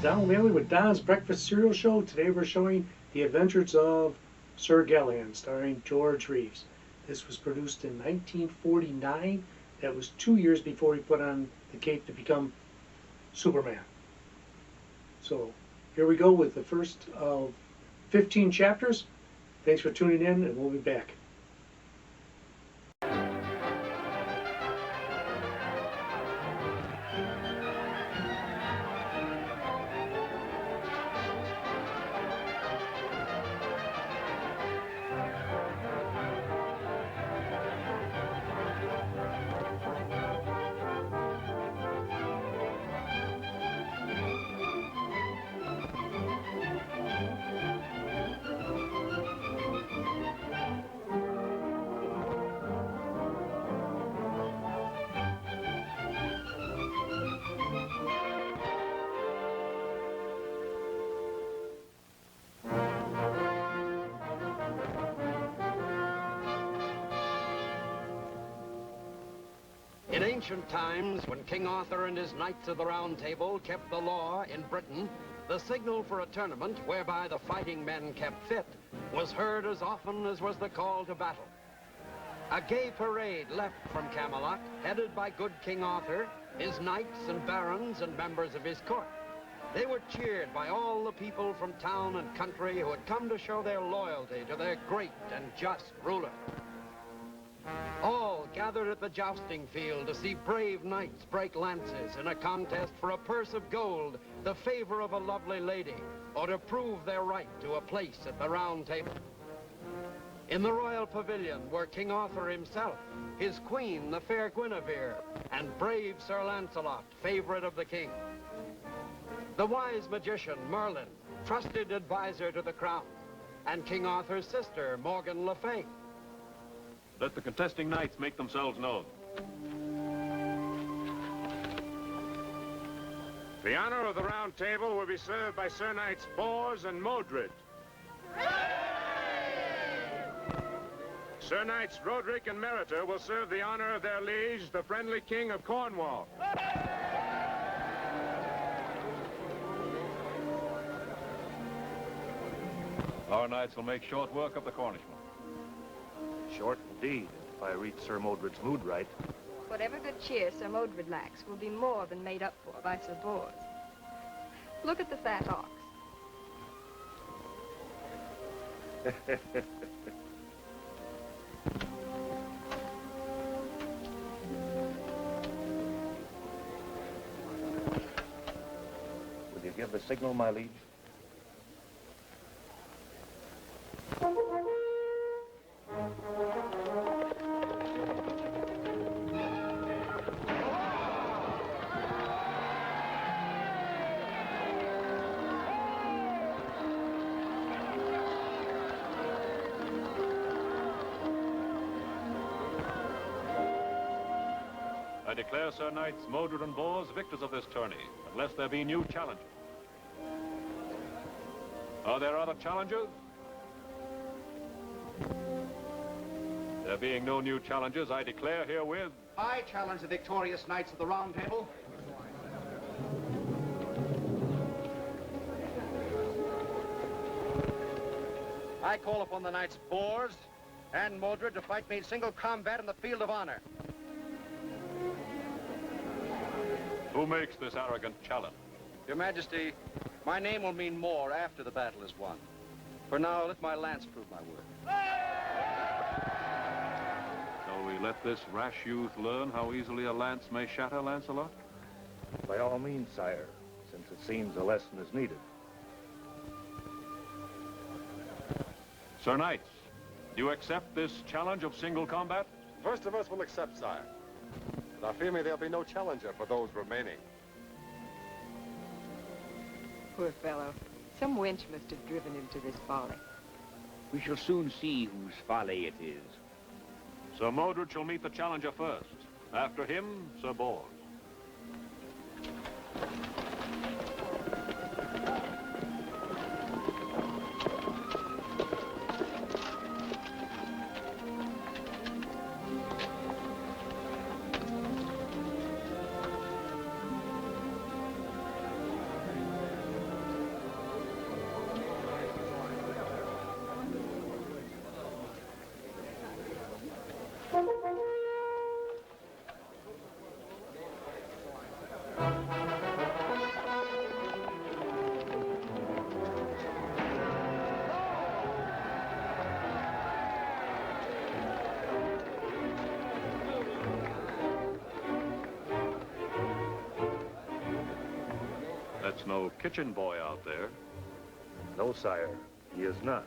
Down Valley with Don's Breakfast Cereal Show. Today we're showing The Adventures of Sir Galahad, starring George Reeves. This was produced in 1949. That was 2 years before he put on the cape to become Superman. So here we go with the first of 15 chapters. Thanks for tuning in, and we'll be back. In ancient times, when King Arthur and his Knights of the Round Table kept the law in Britain, the signal for a tournament whereby the fighting men kept fit was heard as often as was the call to battle. A gay parade left from Camelot, headed by good King Arthur, his knights and barons and members of his court. They were cheered by all the people from town and country who had come to show their loyalty to their great and just ruler. All gathered at the jousting field to see brave knights break lances in a contest for a purse of gold, the favor of a lovely lady, or to prove their right to a place at the Round Table. In the royal pavilion were King Arthur himself, his queen, the fair Guinevere, and brave Sir Lancelot, favorite of the king. The wise magician, Merlin, trusted advisor to the crown, and King Arthur's sister, Morgan le Fay. Let the contesting knights make themselves known. The honor of the Round Table will be served by Sir Knights Bors and Mordred. Sir Knights Roderick and Meritor will serve the honor of their liege, the friendly King of Cornwall. Our knights will make short work of the Cornishmen. Short indeed, if I read Sir Mordred's mood right. Whatever good cheer Sir Mordred lacks will be more than made up for by Sir Bors. Look at the fat ox. Will you give the signal, my liege? I declare Sir Knights Mordred and Bors victors of this tourney, unless there be new challengers. Are there other challengers? There being no new challengers, I declare herewith... I challenge the victorious Knights of the Round Table. I call upon the Knights Bors and Mordred to fight me in single combat in the field of honor. Who makes this arrogant challenge? Your Majesty, my name will mean more after the battle is won. For now, let my lance prove my word. Shall we let this rash youth learn how easily a lance may shatter, Lancelot? By all means, sire, since it seems a lesson is needed. Sir Knights, do you accept this challenge of single combat? First of us will accept, sire. But I fear me there'll be no challenger for those remaining. Poor fellow. Some wench must have driven him to this folly. We shall soon see whose folly it is. Sir Mordred shall meet the challenger first. After him, Sir Bors. That's no kitchen boy out there. No, sire, he is not.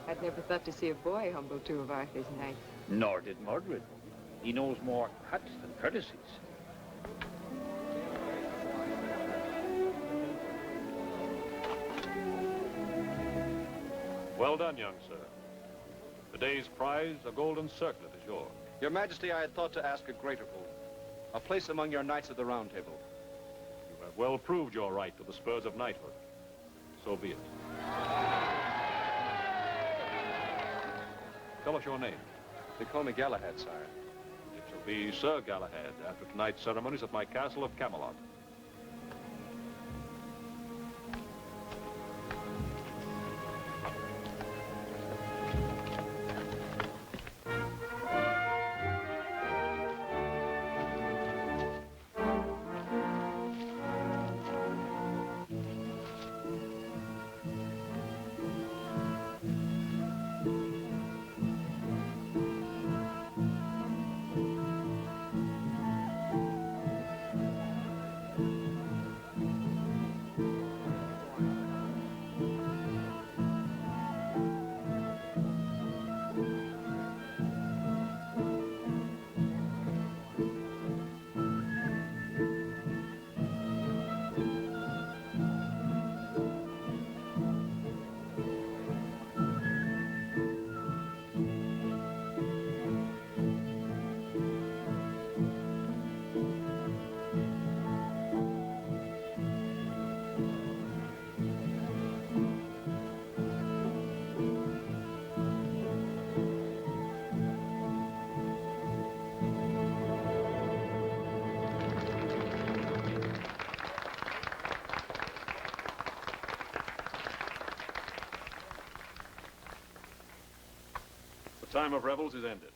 I'd never thought to see a boy humble two of Arthur's knights. Nor did Mordred. He knows more cuts than courtesies. Well done, young sir. The day's prize, a golden circlet, is yours. Your Majesty, I had thought to ask a greater boon. A place among your knights of the Round Table. You have well proved your right to the spurs of knighthood. So be it. Tell us your name. They call me Galahad, sire. It shall be Sir Galahad after tonight's ceremonies at my castle of Camelot. The time of revels is ended.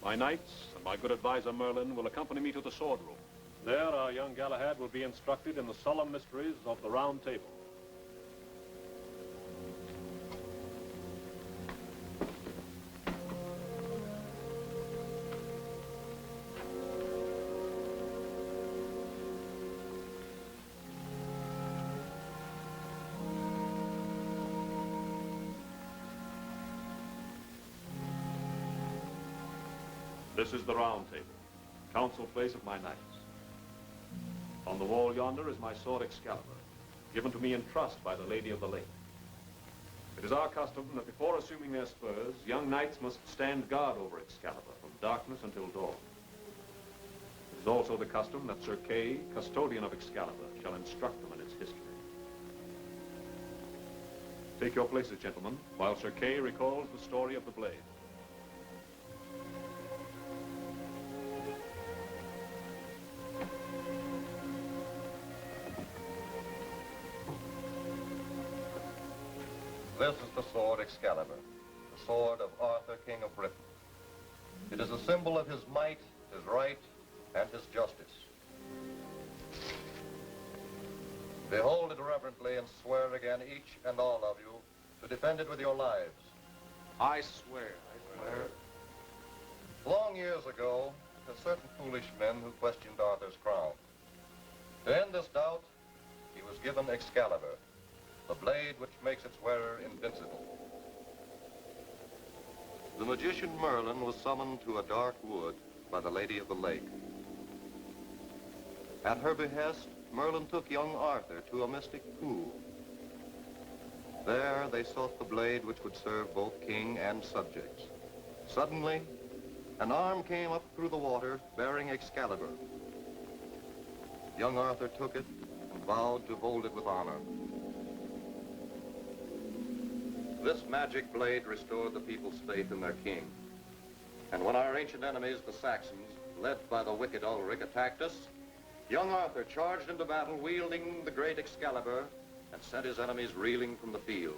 My knights and my good advisor Merlin will accompany me to the sword room. There, our young Galahad will be instructed in the solemn mysteries of the Round Table. This is the Round Table, council place of my knights. On the wall yonder is my sword Excalibur, given to me in trust by the Lady of the Lake. It is our custom that before assuming their spurs, young knights must stand guard over Excalibur from darkness until dawn. It is also the custom that Sir Kay, custodian of Excalibur, shall instruct them in its history. Take your places, gentlemen, while Sir Kay recalls the story of the blade. This is the sword Excalibur, the sword of Arthur, King of Britain. It is a symbol of his might, his right, and his justice. Behold it reverently and swear again, each and all of you, to defend it with your lives. I swear. Long years ago, certain foolish men who questioned Arthur's crown. To end this doubt, he was given Excalibur, the blade which makes its wearer invincible. The magician Merlin was summoned to a dark wood by the Lady of the Lake. At her behest, Merlin took young Arthur to a mystic pool. There they sought the blade which would serve both king and subjects. Suddenly, an arm came up through the water bearing Excalibur, young Arthur took it and vowed to hold it with honor. This magic blade restored the people's faith in their king. And when our ancient enemies, the Saxons, led by the wicked Ulric, attacked us, young Arthur charged into battle wielding the great Excalibur and sent his enemies reeling from the field.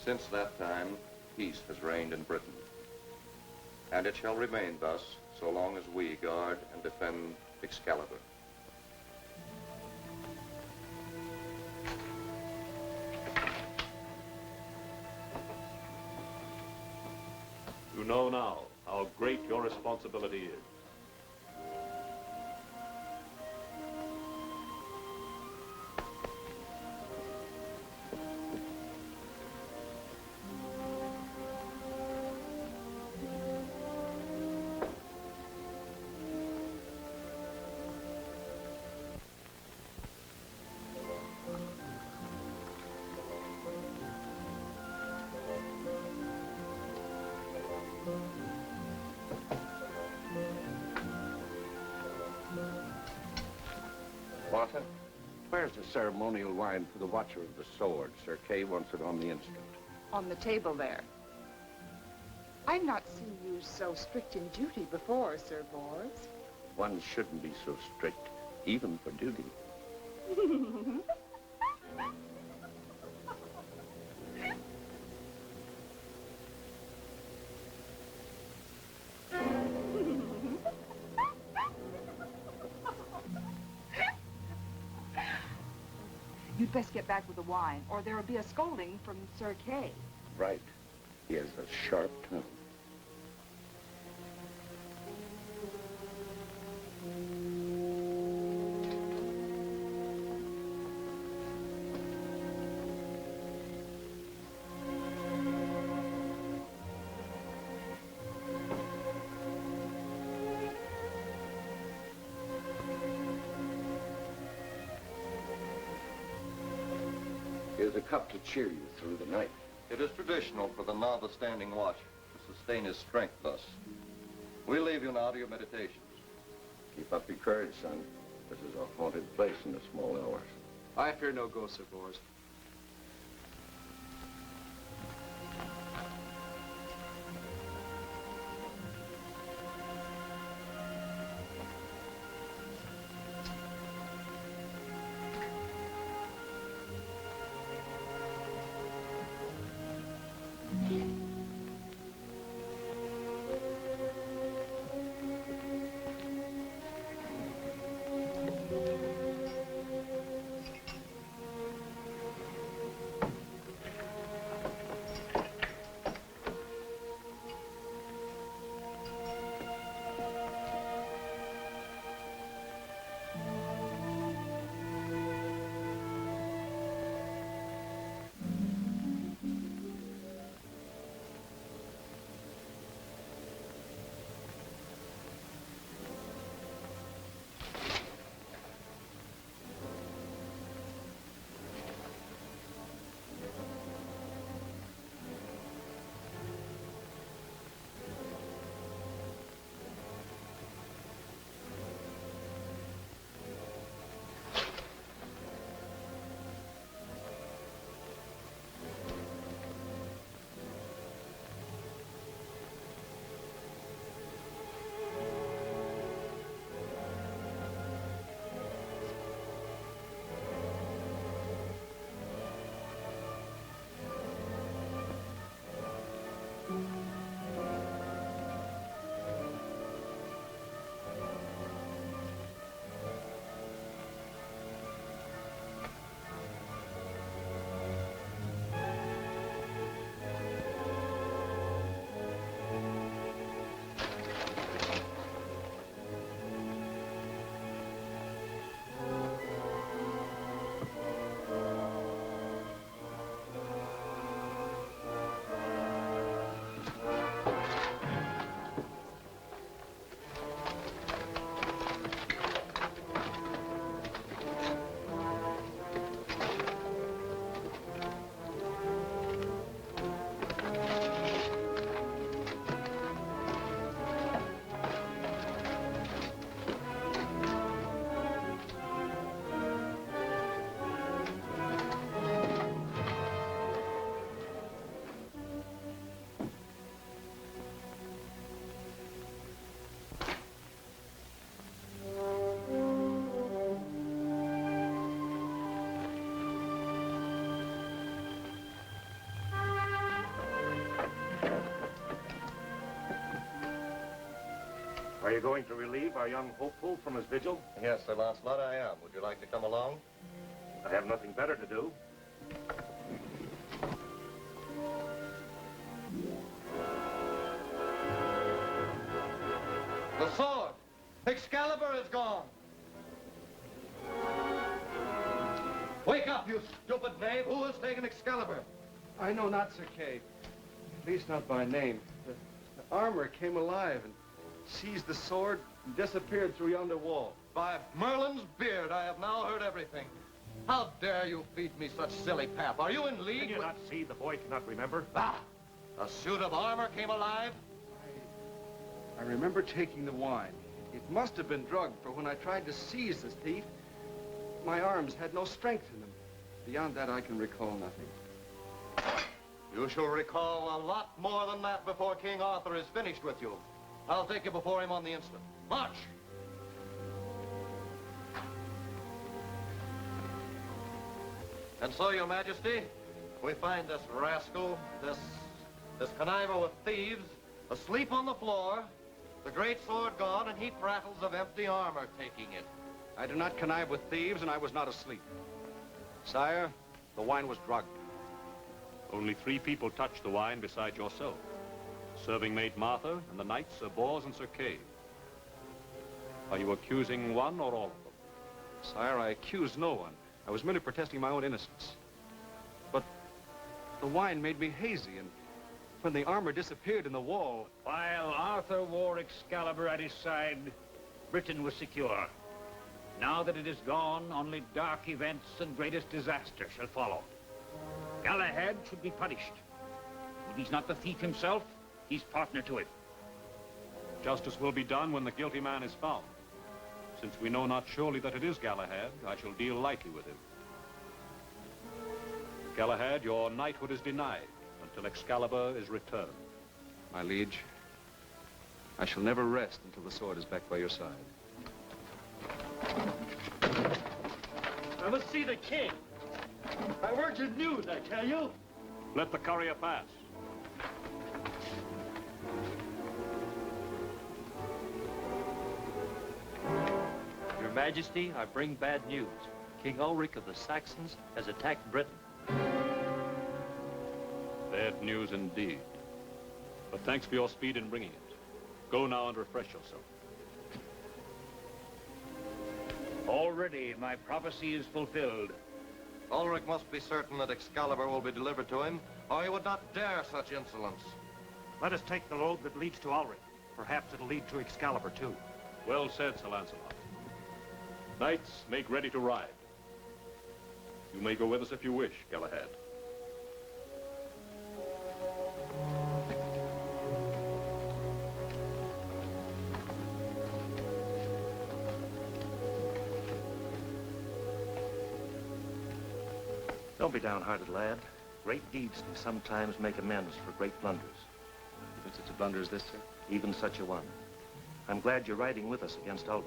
Since that time, peace has reigned in Britain. And it shall remain thus so long as we guard and defend Excalibur. You know now how great your responsibility is. Martha, where's the ceremonial wine for the Watcher of the Sword? Sir Kay wants it on the instant. On the table there. I've not seen you so strict in duty before, Sir Bors. One shouldn't be so strict, even for duty. You'd best get back with the wine, or there'll be a scolding from Sir Kay. Right. He has a sharp tongue. Here's a cup to cheer you through the night. It is traditional for the novice standing watch to sustain his strength thus. We'll leave you now to your meditations. Keep up your courage, son. This is a haunted place in the small hours. I fear no ghosts, Sir Bors. you going to relieve our young hopeful from his vigil? Yes, Sir Lancelot, I am. Would you like to come along? I have nothing better to do. The sword! Excalibur is gone! Wake up, you stupid knave! Who has taken Excalibur? I know not, Sir Kay. At least not by name. The armor came alive and seized the sword and disappeared through yonder wall. By Merlin's beard, I have now heard everything. How dare you feed me such silly pap? Are you in league Can you with... not see the boy cannot remember? Ah! A suit of armor came alive? I remember taking the wine. It must have been drugged, for when I tried to seize the thief, my arms had no strength in them. Beyond that, I can recall nothing. You shall recall a lot more than that before King Arthur is finished with you. I'll take you before him on the instant. March! And so, your majesty, we find this rascal, this conniver with thieves, asleep on the floor, the great sword gone, and he prattles of empty armor taking it. I do not connive with thieves, and I was not asleep. Sire, the wine was drugged. Only 3 people touched the wine besides yourself. Serving maid Martha and the knights Sir Bors and Sir Kay. Are you accusing one or all of them? Sire, I accuse no one. I was merely protesting my own innocence. But the wine made me hazy, and when the armor disappeared in the wall... While Arthur wore Excalibur at his side, Britain was secure. Now that it is gone, only dark events and greatest disaster shall follow. Galahad should be punished. If he's not the thief himself, he's partner to it. Justice will be done when the guilty man is found. Since we know not surely that it is Galahad, I shall deal lightly with him. Galahad, your knighthood is denied until Excalibur is returned. My liege, I shall never rest until the sword is back by your side. I must see the king. I have urgent news, I tell you. Let the courier pass. Your Majesty, I bring bad news. King Ulric of the Saxons has attacked Britain. Bad news indeed. But thanks for your speed in bringing it. Go now and refresh yourself. Already my prophecy is fulfilled. Ulric must be certain that Excalibur will be delivered to him, or he would not dare such insolence. Let us take the road that leads to Ulric. Perhaps it'll lead to Excalibur, too. Well said, Sir Lancelot. Knights, make ready to ride. You may go with us if you wish, Galahad. Don't be downhearted, lad. Great deeds can sometimes make amends for great blunders. Even such a blunder as this, sir? Even such a one. I'm glad you're riding with us against Ulric.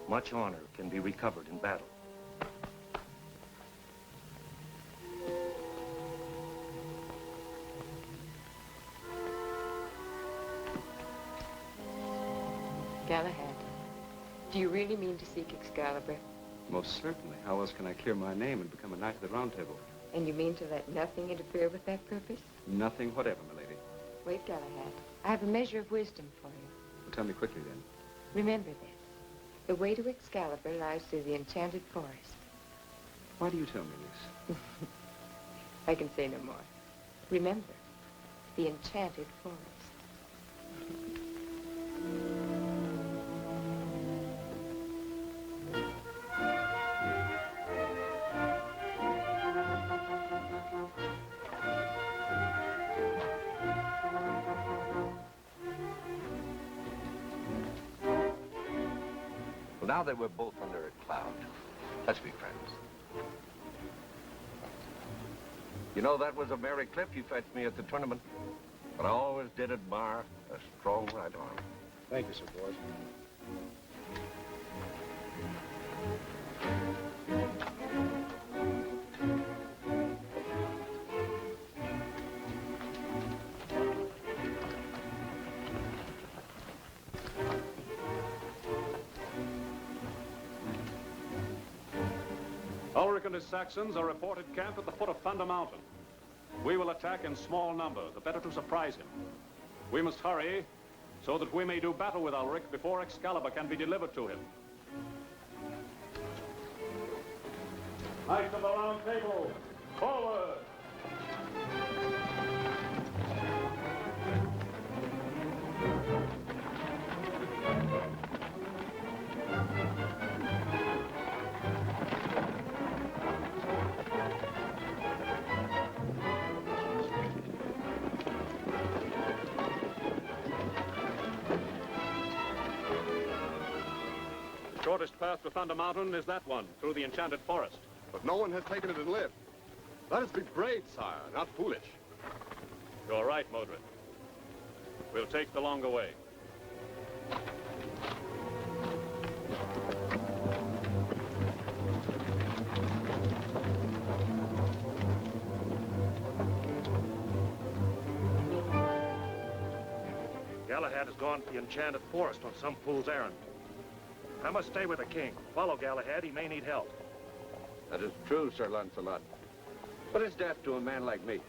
Much honor can be recovered in battle. Galahad, do you really mean to seek Excalibur? Most certainly. How else can I clear my name and become a knight of the Round Table? And you mean to let nothing interfere with that purpose? Nothing whatever, my lady. Wait, Galahad. I have a measure of wisdom for you. Well, tell me quickly, then. Remember this. The way to Excalibur lies through the enchanted forest. Why do you tell me this? I can say no more. Remember, the enchanted forest. Well, now that we're both under a cloud, let's be friends. You know, that was a merry clip you fetched me at the tournament. But I always did admire a strong right arm. Thank you, Sir Bors. Ulric and his Saxons are reported camped at the foot of Thunder Mountain. We will attack in small number, the better to surprise him. We must hurry so that we may do battle with Ulric before Excalibur can be delivered to him. Knights of the Round Table, forward! The shortest path to Thunder Mountain is that one, through the enchanted forest. But no one has taken it and lived. Let us be brave, sire, not foolish. You're right, Mordred. We'll take the longer way. Galahad has gone to the enchanted forest on some fool's errand. I must stay with the king. Follow Galahad, he may need help. That is true, Sir Lancelot. But it's death to a man like me.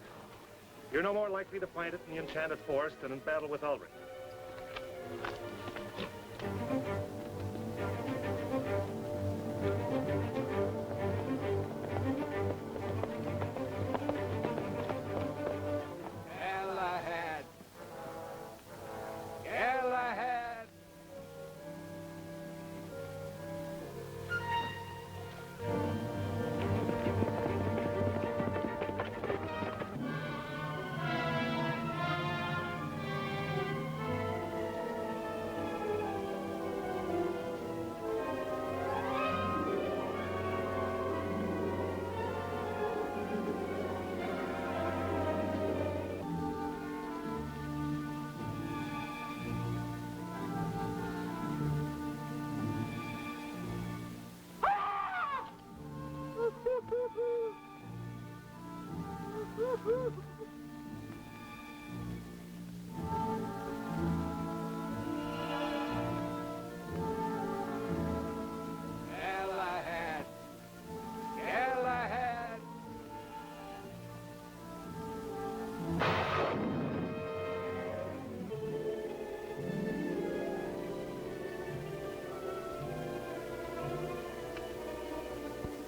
You're no more likely to find it in the enchanted forest than in battle with Ulric. Galahad! Galahad! Galahad! Galahad!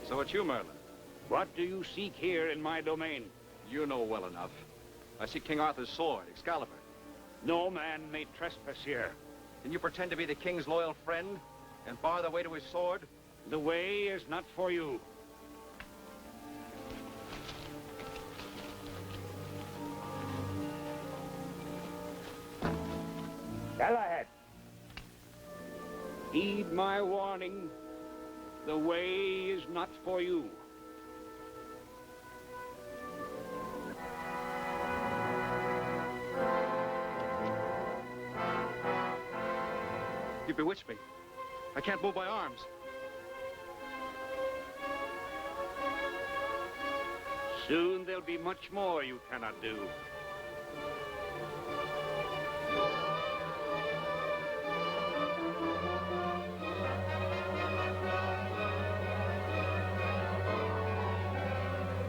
So it's you, Merlin. What do you seek here in my domain? You know well enough. I see King Arthur's sword, Excalibur. No man may trespass here. Can you pretend to be the king's loyal friend and bar the way to his sword? The way is not for you. Galahad, heed my warning. The way is not for you. You bewitched me. I can't move my arms. Soon there'll be much more you cannot do.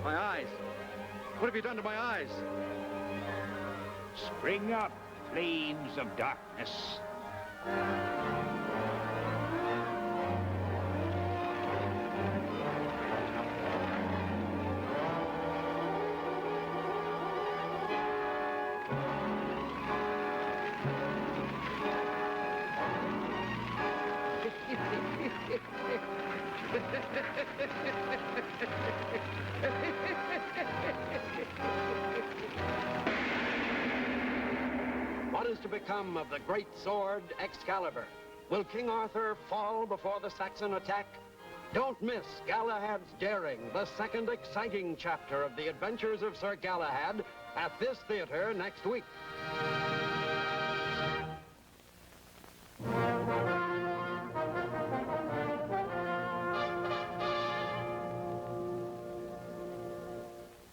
My eyes. What have you done to my eyes? Spring up, flames of darkness. What is to become of the great sword Excalibur? Will King Arthur fall before the Saxon attack? Don't miss Galahad's Daring, the second exciting chapter of the Adventures of Sir Galahad at this theater next week.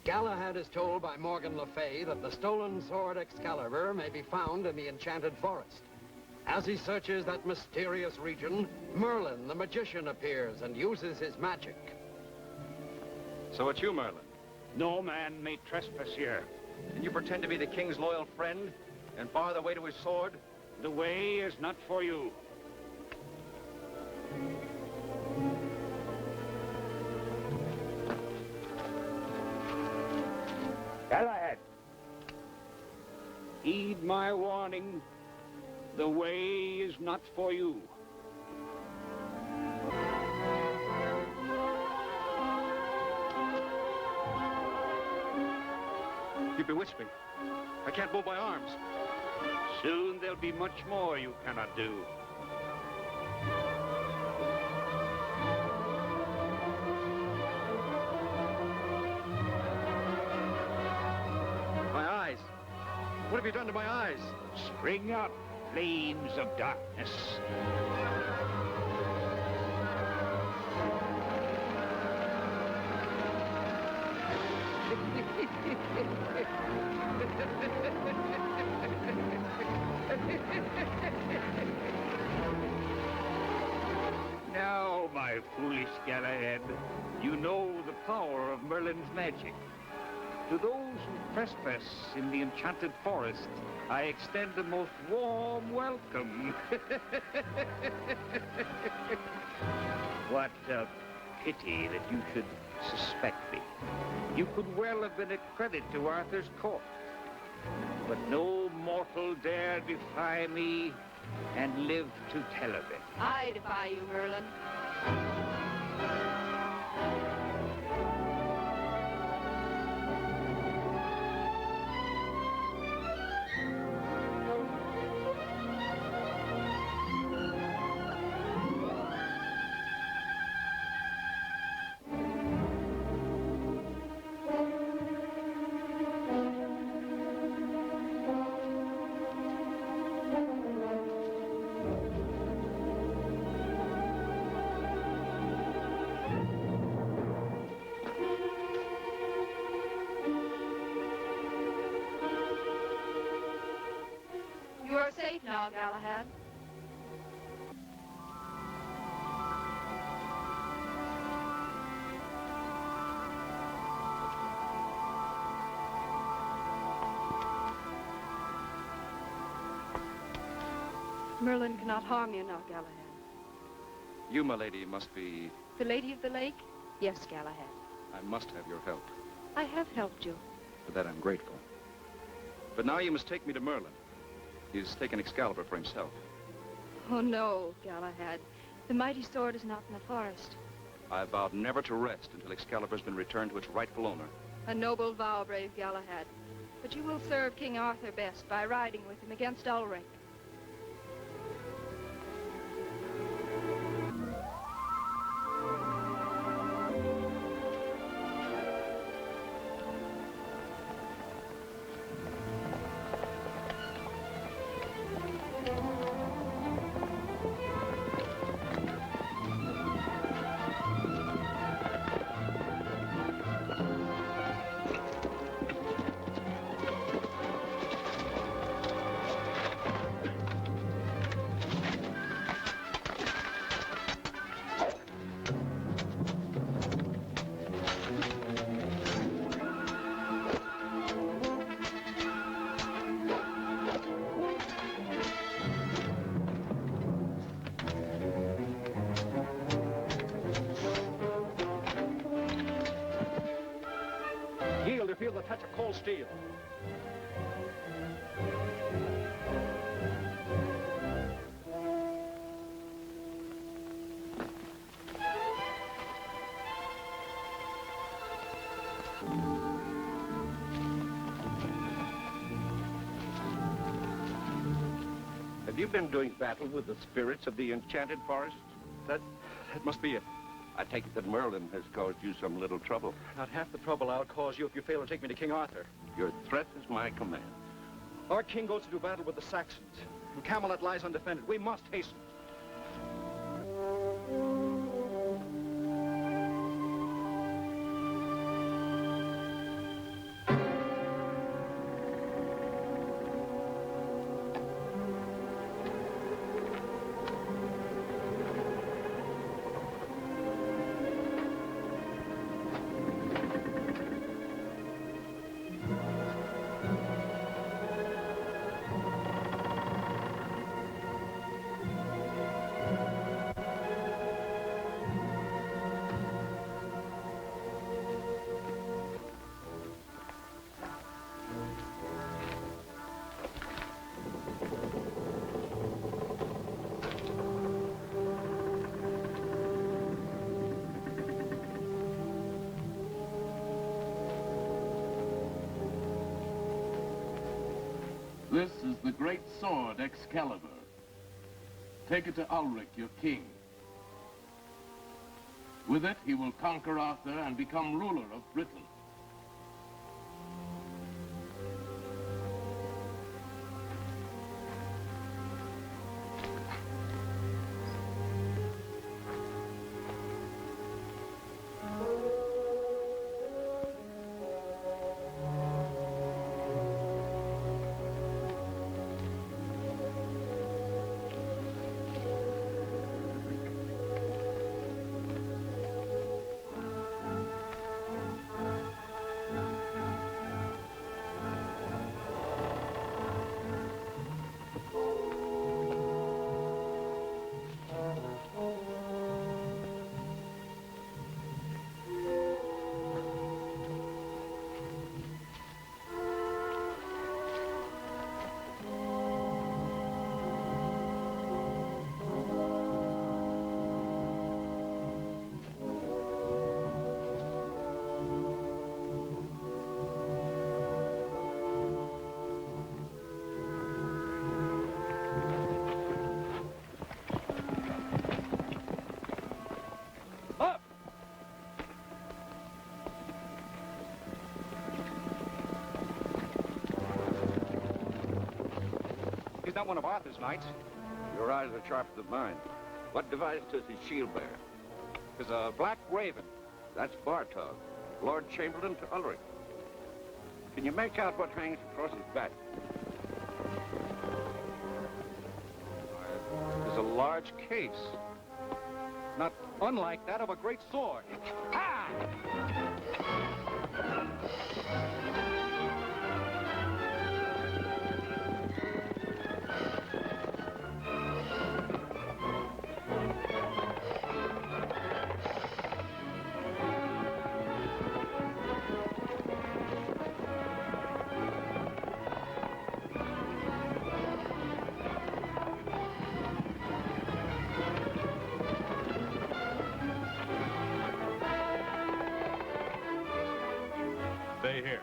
Galahad is told by Morgan le Fay that the stolen sword Excalibur may be found in the enchanted forest. As he searches that mysterious region, Merlin, the magician, appears and uses his magic. So it's you, Merlin. No man may trespass here. And you pretend to be the king's loyal friend and bar the way to his sword? The way is not for you. Galahad, heed my warning. The way is not for you. You bewitched me. I can't move my arms. Soon there'll be much more you cannot do. My eyes. What have you done to my eyes? Spring up, flames of darkness. Now, my foolish Galahad, you know the power of Merlin's magic. To those who trespass in the enchanted forest, I extend a most warm welcome. What a pity that you should suspect me. You could well have been a credit to Arthur's court. But no mortal dare defy me and live to tell of it. I defy you, Merlin. You are safe now, Galahad. Merlin cannot harm you now, Galahad. You, my lady, must be... The Lady of the Lake? Yes, Galahad. I must have your help. I have helped you. For that I'm grateful. But now you must take me to Merlin. He's taken Excalibur for himself. Oh, no, Galahad. The mighty sword is not in the forest. I vowed never to rest until Excalibur's been returned to its rightful owner. A noble vow, brave Galahad. But you will serve King Arthur best by riding with him against Ulric. Yield to feel the touch of cold steel. Have you been doing battle with the spirits of the enchanted forest? That must be it. I take it that Merlin has caused you some little trouble. Not half the trouble I'll cause you if you fail to take me to King Arthur. Your threat is my command. Our king goes to do battle with the Saxons. And Camelot lies undefended. We must hasten. This is the great sword Excalibur. Take it to Ulric, your king. With it, he will conquer Arthur and become ruler of Britain. He's not one of Arthur's knights. Your eyes are sharper than mine. What device does his shield bear? It's a black raven. That's Bartog, Lord Chamberlain to Ulric. Can you make out what hangs across his back? There's a large case. Not unlike that of a great sword. Ha! Stay here.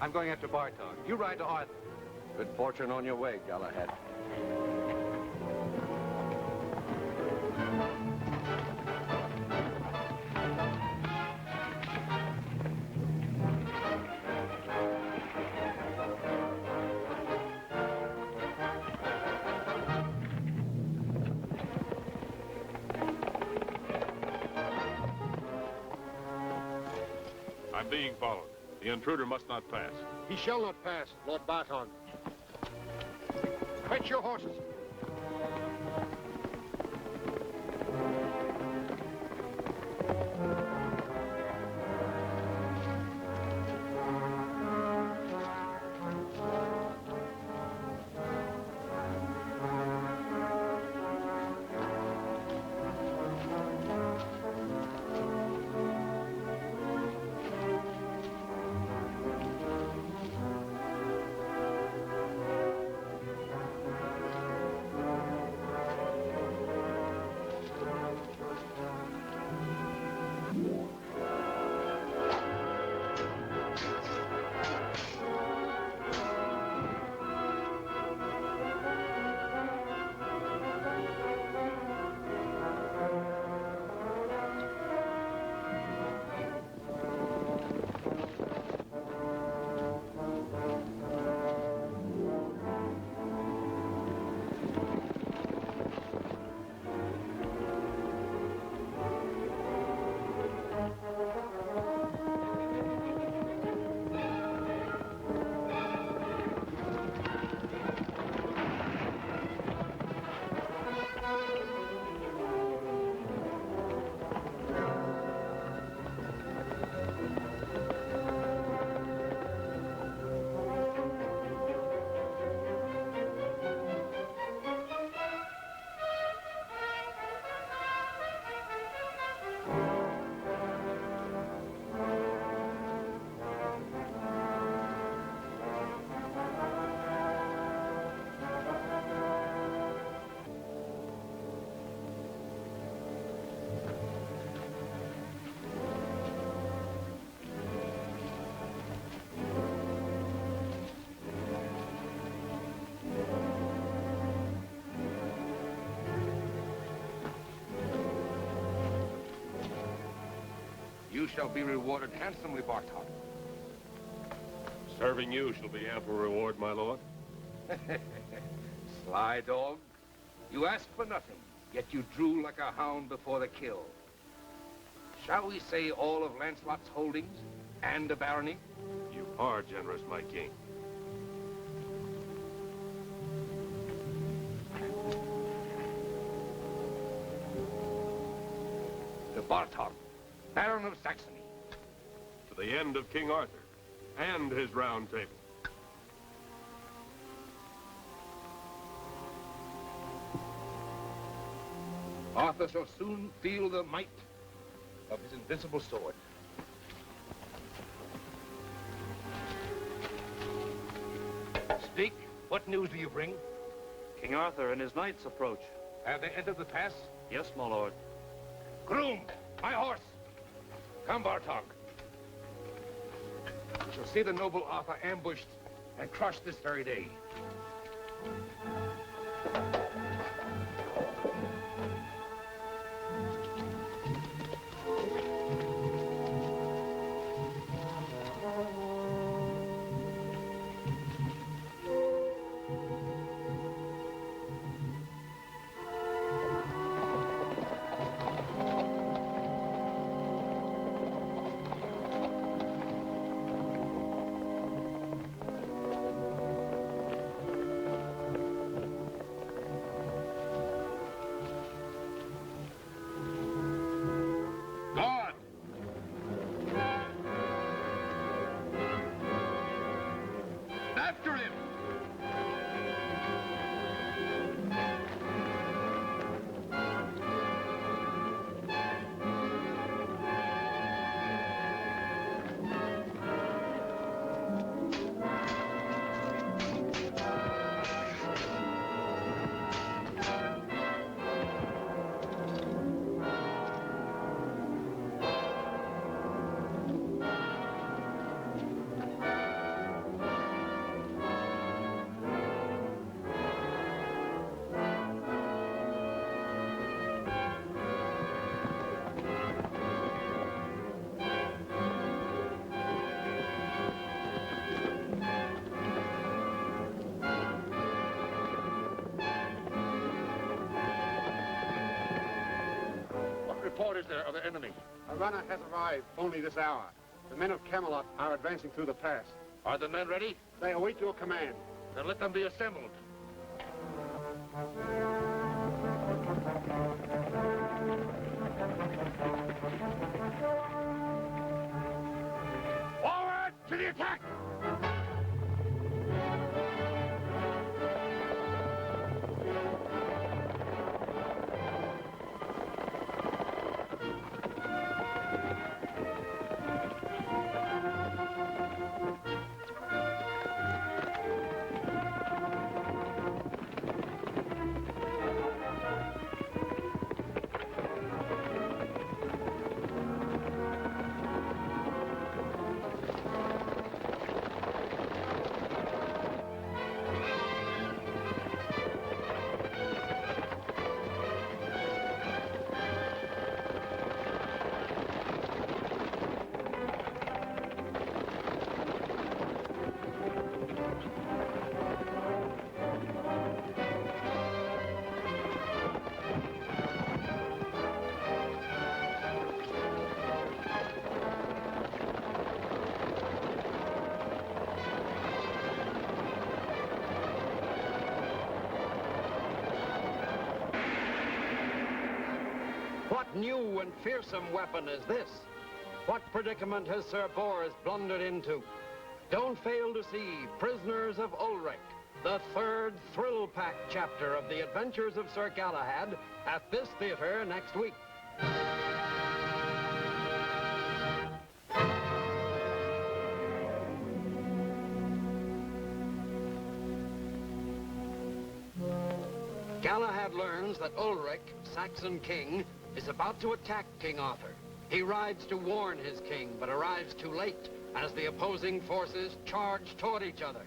I'm going after Bartog. You ride to Arthur. Good fortune on your way, Galahad. I'm being followed. The intruder must not pass. He shall not pass, Lord Bartog. Fetch your horses. You shall be rewarded handsomely, Bartok. Serving you shall be ample reward, my lord. Sly dog. You asked for nothing, yet you drew like a hound before the kill. Shall we say all of Lancelot's holdings and a barony? You are generous, my king. To Bartok, Baron of Saxony. To the end of King Arthur and his round table. Arthur shall soon feel the might of his invincible sword. Speak. What news do you bring? King Arthur and his knights approach. Have they entered the pass? Yes, my lord. Groom, my horse. Come, Bartok. We shall see the noble Arthur ambushed and crushed this very day. Report is there of the enemy? A runner has arrived only this hour. The men of Camelot are advancing through the pass. Are the men ready? They await your command. Then let them be assembled. Forward to the attack! What new and fearsome weapon is this? What predicament has Sir Bors blundered into? Don't fail to see Prisoners of Ulric, the third thrill-packed chapter of the Adventures of Sir Galahad at this theater next week. Galahad learns that Ulric, Saxon King, is about to attack King Arthur. He rides to warn his king, but arrives too late as the opposing forces charge toward each other.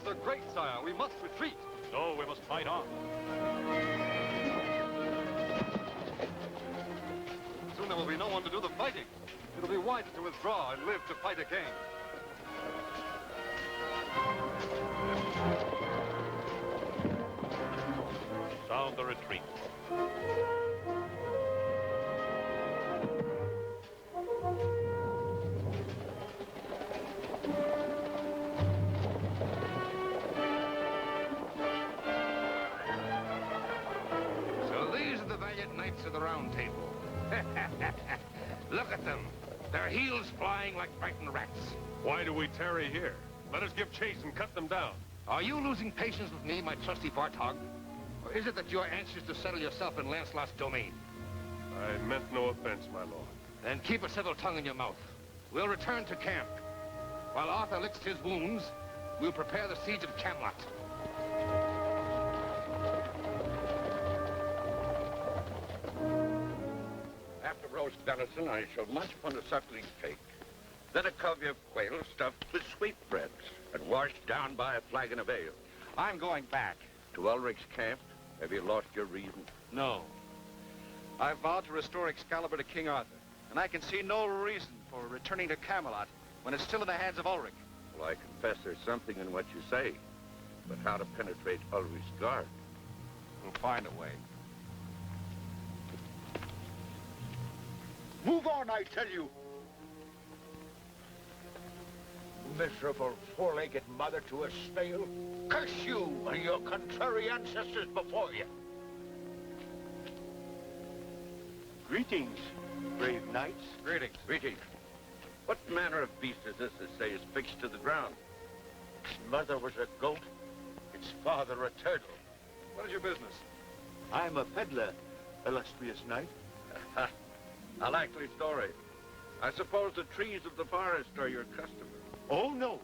are great, sire. We must retreat. So we must fight on. Soon there will be no one to do the fighting. It'll be wise to withdraw and live to fight again. Sound the retreat. So these are the valiant knights of the Round Table. Look at them. Their heels flying like frightened rats. Why do we tarry here? Let us give chase and cut them down. Are you losing patience with me, my trusty Bartog? Or is it that you're anxious to settle yourself in Lancelot's domain? I meant no offense, my lord. Then keep a civil tongue in your mouth. We'll return to camp. While Arthur licks his wounds, we'll prepare the siege of Camelot. After roast venison, I shall munch upon a suckling cake. Then a covey of quail stuffed with sweetbreads and washed down by a flagon of ale. I'm going back. To Ulric's camp? Have you lost your reason? No. I vowed to restore Excalibur to King Arthur, and I can see no reason for returning to Camelot when it's still in the hands of Ulric. Well, I confess there's something in what you say. But how to penetrate Ulric's guard? We'll find a way. Move on, I tell you! Miserable four-legged mother to a snail. Curse you and your contrary ancestors before you. Greetings, brave knights. Greetings. Greetings. What manner of beast is this that say is fixed to the ground? Its mother was a goat, its father a turtle. What is your business? I'm a peddler, illustrious knight. A likely story. I suppose the trees of the forest are your customer. Oh, no.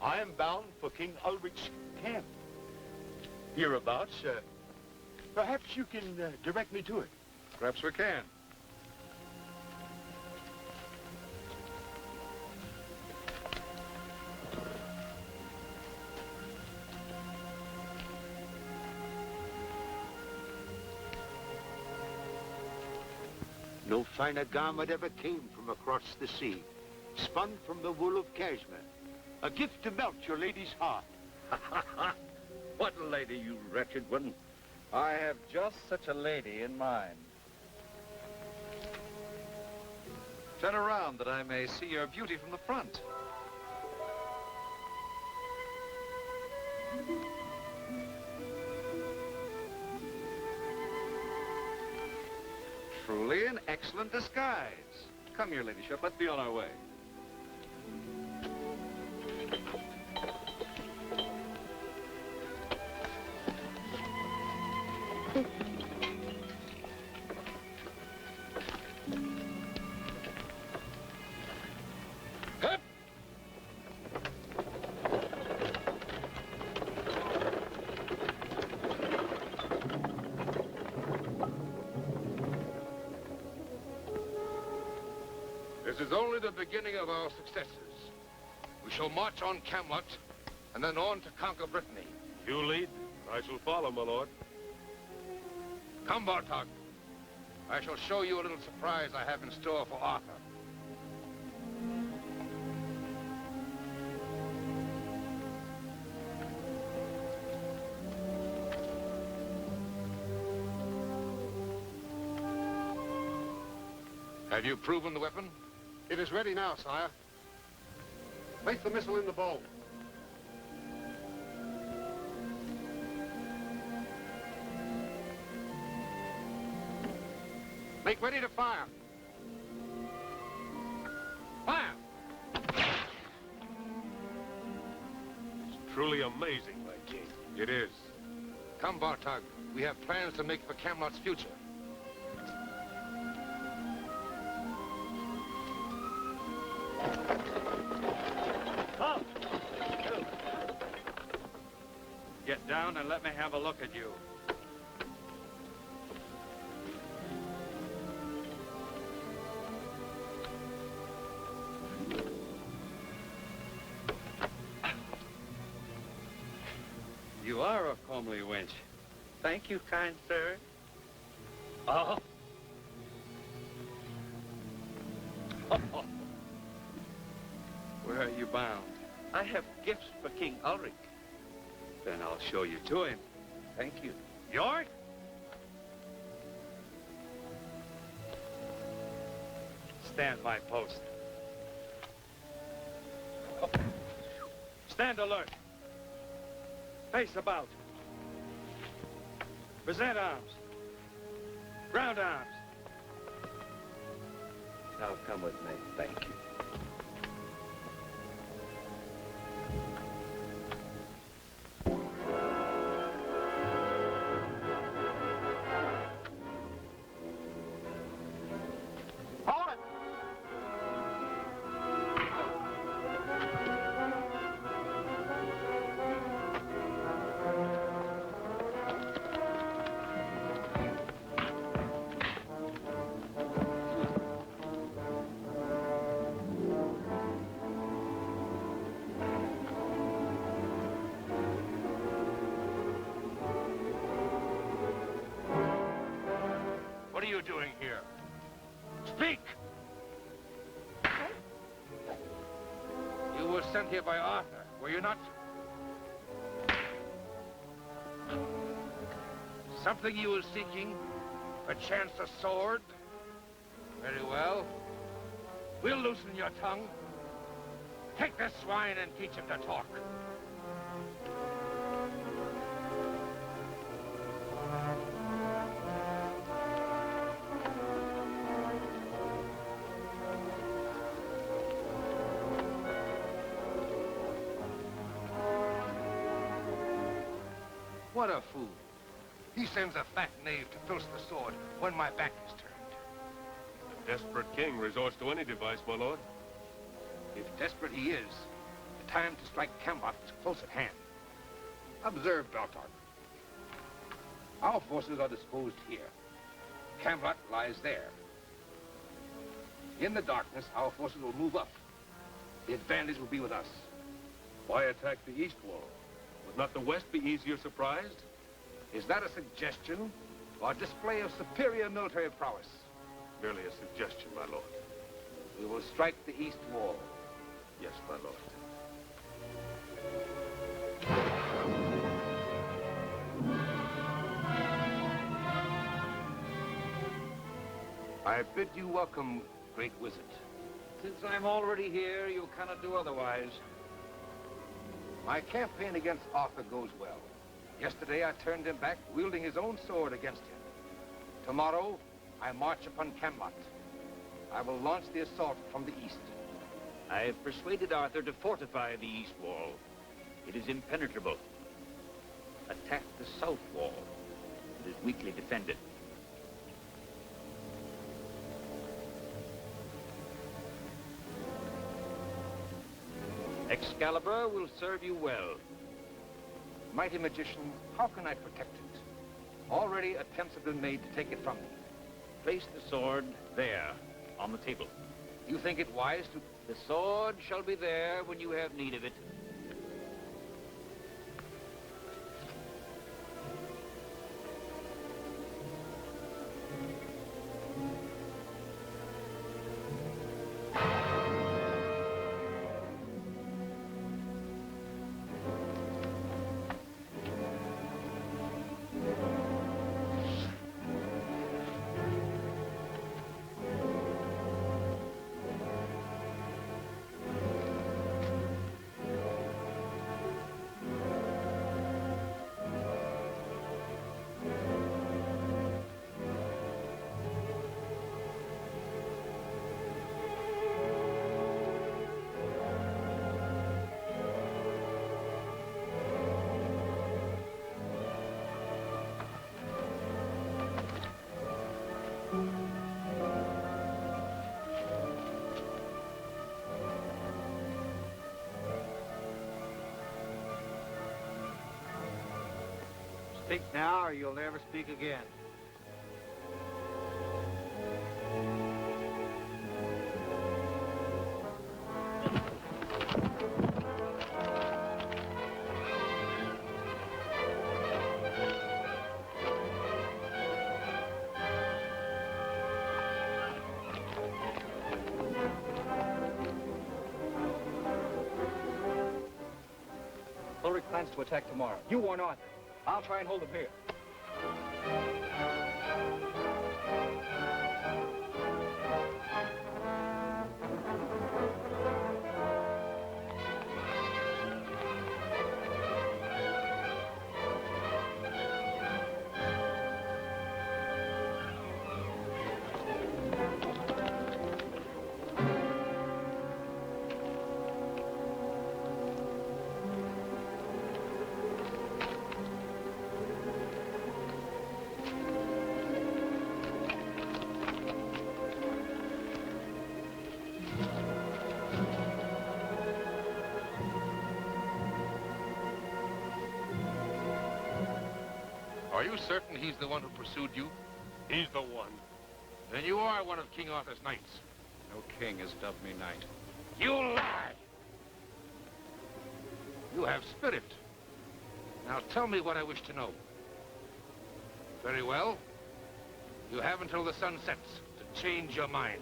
I am bound for King Ulric's camp. Hereabouts, perhaps you can direct me to it. Perhaps we can. No finer garment ever came from across the sea, spun from the wool of cashmere. A gift to melt your lady's heart. What a lady, you wretched one. I have just such a lady in mind. Turn around that I may see your beauty from the front. Truly an excellent disguise. Come, your ladyship, let's be on our way. This is only the beginning of our successes. We shall march on Camelot, and then on to conquer Brittany. You lead, I shall follow, my lord. Come, Bartog. I shall show you a little surprise I have in store for Arthur. Have you proven the weapon? It is ready now, sire. Place the missile in the bow. Make ready to fire. Fire! It's truly amazing, my king. It is. Come, Bartog. We have plans to make for Camelot's future. Get down and let me have a look at you. homely wench. Thank you, kind sir. Oh. Where are you bound? I have gifts for King Ulric. Then I'll show you to him. Thank you. York? Stand my post. Stand alert. Face about. Present arms. Ground arms. Now come with me. Thank you. What are you doing here? Speak! You were sent here by Arthur, were you not? Something you were seeking? Perchance a sword? Very well. We'll loosen your tongue. Take this swine and teach him to talk. What a fool. He sends a fat knave to filch the sword when my back is turned. The desperate king resorts to any device, my lord. If desperate he is, the time to strike Camelot is close at hand. Observe, Beltard. Our forces are disposed here. Camelot lies there. In the darkness, our forces will move up. The advantage will be with us. Why attack the east wall? Would not the west be easier surprised? Is that a suggestion or a display of superior military prowess? Merely a suggestion, my lord. We will strike the east wall. Yes, my lord. I bid you welcome, great wizard. Since I'm already here, you cannot do otherwise. My campaign against Arthur goes well. Yesterday, I turned him back, wielding his own sword against him. Tomorrow, I march upon Camelot. I will launch the assault from the east. I have persuaded Arthur to fortify the east wall. It is impenetrable. Attack the south wall. It is weakly defended. Excalibur will serve you well. Mighty magician, how can I protect it? Already attempts have been made to take it from me. Place the sword there, on the table. You think it wise to... The sword shall be there when you have need of it. Speak now, or you'll never speak again. Ulric plans to attack tomorrow. You warn Arthur. I'll try and hold him here. Are you certain he's the one who pursued you? He's the one. Then you are one of King Arthur's knights. No king has dubbed me knight. You lie! You have spirit. Now tell me what I wish to know. Very well. You have until the sun sets to change your mind.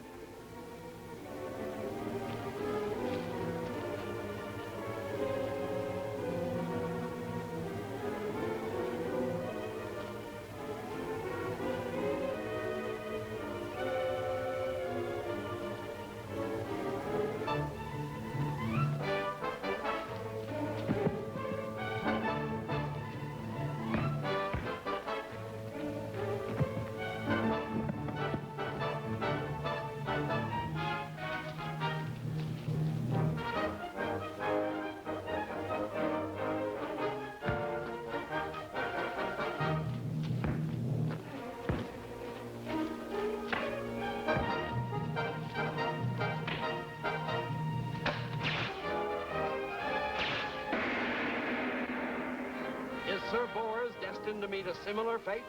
Is Sir Bors destined to meet a similar fate?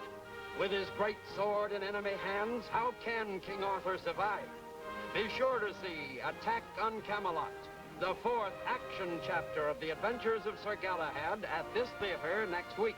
With his great sword in enemy hands, how can King Arthur survive? Be sure to see Attack on Camelot, the 4th action chapter of the Adventures of Sir Galahad at this theater next week.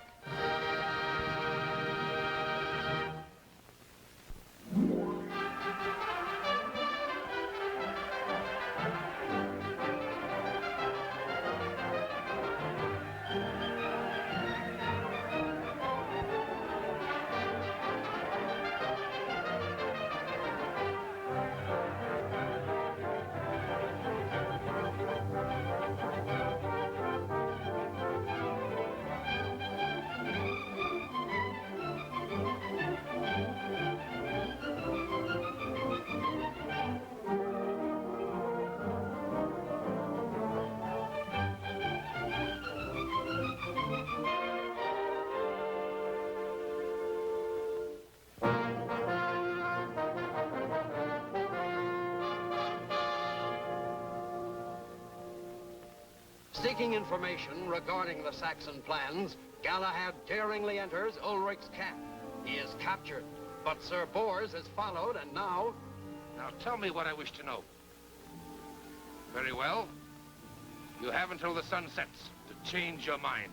Seeking information regarding the Saxon plans, Galahad daringly enters Ulric's camp. He is captured, but Sir Bors is followed, and now... Now tell me what I wish to know. Very well. You have until the sun sets to change your mind.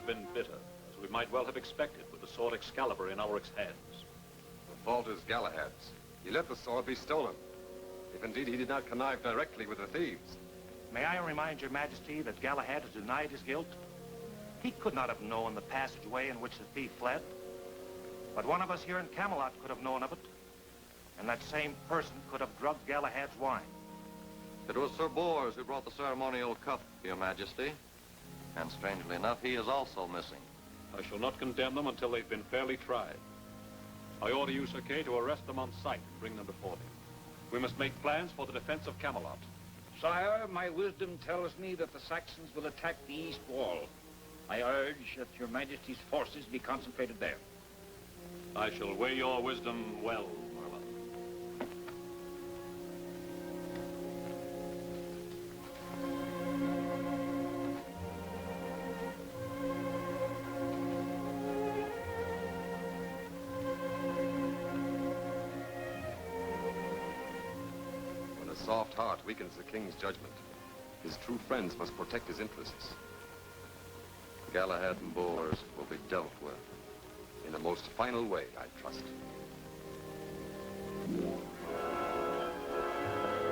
has been bitter, as we might well have expected with the sword Excalibur in Ulric's hands. The fault is Galahad's. He let the sword be stolen. If indeed he did not connive directly with the thieves. May I remind your majesty that Galahad has denied his guilt? He could not have known the passageway in which the thief fled. But one of us here in Camelot could have known of it. And that same person could have drugged Galahad's wine. It was Sir Bors who brought the ceremonial cup, Your Majesty. And strangely enough, he is also missing. I shall not condemn them until they've been fairly tried. I order you, Sir Kay, to arrest them on sight and bring them before me. We must make plans for the defense of Camelot. Sire, my wisdom tells me that the Saxons will attack the east wall. I urge that your majesty's forces be concentrated there. I shall weigh your wisdom well, Merlin. When a soft heart weakens the king's judgment, his true friends must protect his interests. Galahad and Bors will be dealt with in the most final way, I trust.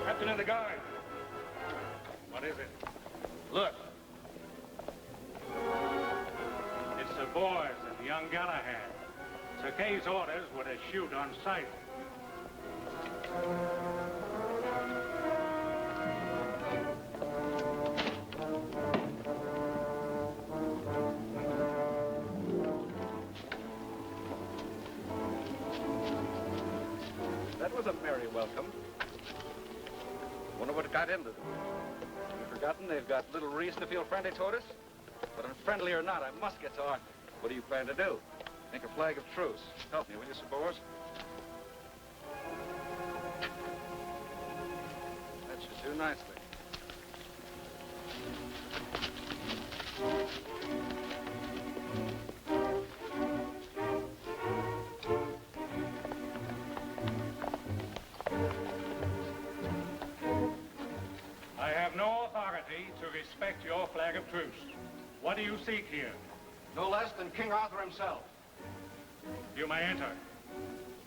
Captain of the guard. What is it? Look. It's Sir Bors and young Galahad. Sir Kay's orders were to shoot on sight. That was a merry welcome. Wonder what got into them. You've forgotten they've got little reason to feel friendly toward us? But unfriendly or not, I must get to Arthur. What do you plan to do? Make a flag of truce. Help me, will you, Sir Bors? That should do nicely. I have no authority to respect your flag of truce. What do you seek here? No less than King Arthur himself. You may enter.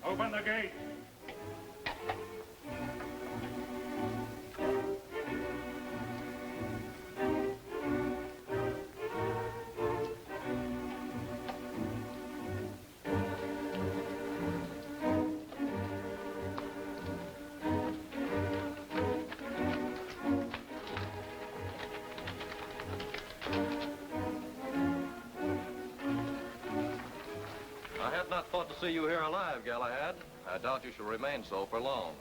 Open the gate. I had not thought to see you here alive, Galahad. I doubt you shall remain so for long.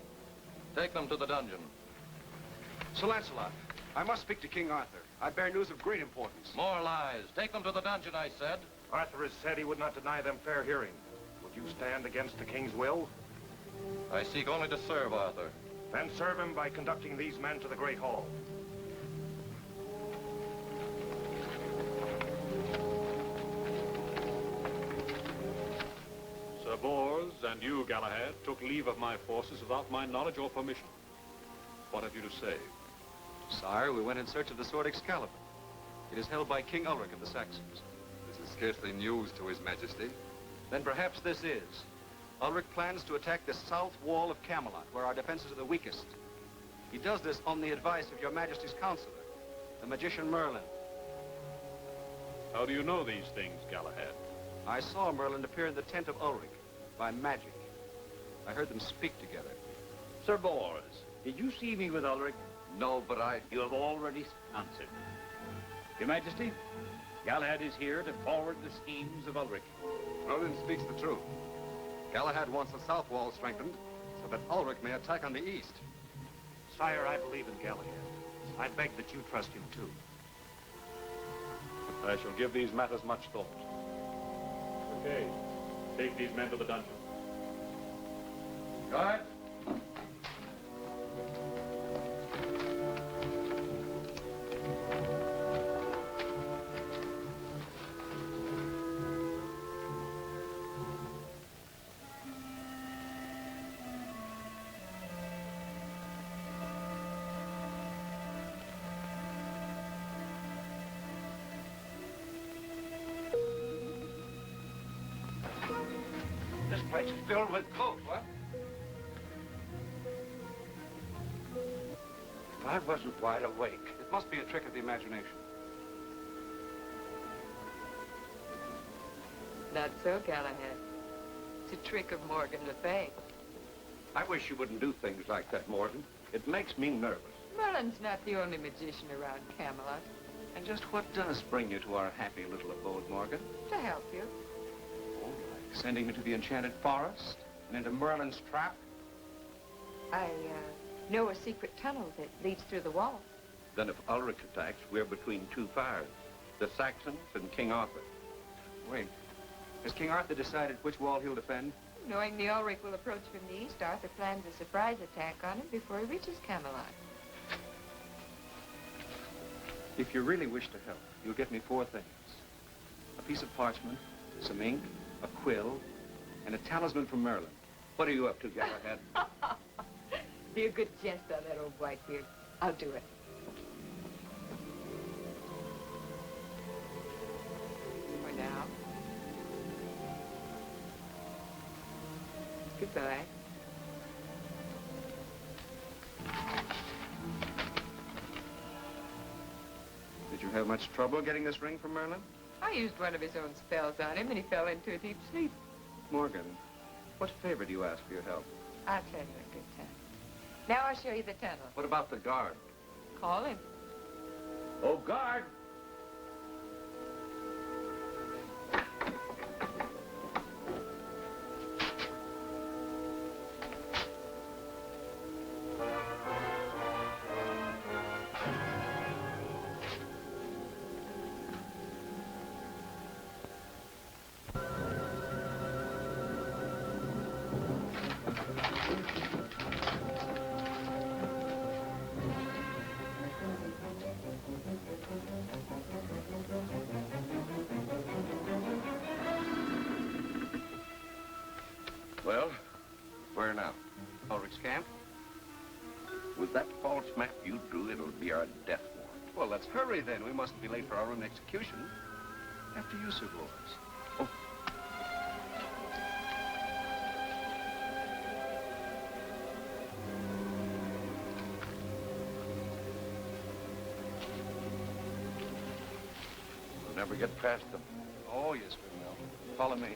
Take them to the dungeon. Sir Lancelot, I must speak to King Arthur. I bear news of great importance. More lies. Take them to the dungeon, I said. Arthur has said he would not deny them fair hearing. Would you stand against the king's will? I seek only to serve Arthur. Then serve him by conducting these men to the Great Hall. Sir Bors and you, Galahad, took leave of my forces without my knowledge or permission. What have you to say? Sire, we went in search of the sword Excalibur. It is held by King Ulric of the Saxons. This is scarcely news to his majesty. Then perhaps this is. Ulric plans to attack the south wall of Camelot, where our defenses are the weakest. He does this on the advice of your majesty's counselor, the magician Merlin. How do you know these things, Galahad? I saw Merlin appear in the tent of Ulric by magic. I heard them speak together. Sir Bors, did you see me with Ulric? No, but You have already answered. Your Majesty, Galahad is here to forward the schemes of Ulric. Merlin speaks the truth. Galahad wants the south wall strengthened so that Ulric may attack on the east. Sire, I believe in Galahad. I beg that you trust him, too. I shall give these matters much thought. Okay, take these men to the dungeon. Guard. Place is filled with coke, what? If I wasn't wide awake. It must be a trick of the imagination. Not so, Galahad. It's a trick of Morgan le Fay. I wish you wouldn't do things like that, Morgan. It makes me nervous. Merlin's not the only magician around Camelot. And just what does bring you to our happy little abode, Morgan? To help you. Oh, like sending me to the enchanted forest and into Merlin's trap? I know a secret tunnel that leads through the wall. Then if Ulric attacks, we're between two fires. The Saxons and King Arthur. Wait. Has King Arthur decided which wall he'll defend? Knowing the Ulric will approach from the east, Arthur plans a surprise attack on him before he reaches Camelot. If you really wish to help, you'll get me 4 things. A piece of parchment, some ink, a quill, and a talisman from Merlin. What are you up to, Galahad? Be a good jest on that old Whitebeard. I'll do it. For now. Goodbye. Did you have much trouble getting this ring from Merlin? I used one of his own spells on him, and he fell into a deep sleep. Morgan, what favor do you ask for your help? I'll tell you a good time. Now I'll show you the tunnel. What about the guard? Call him. Oh, guard! Well, where now? Ulric's camp? With that false map you drew, it'll be our death warrant. Well, let's hurry then. We mustn't be late for our own execution. After you, Sir Boris. Oh. We'll never get past them. Oh, yes, we will. Follow me.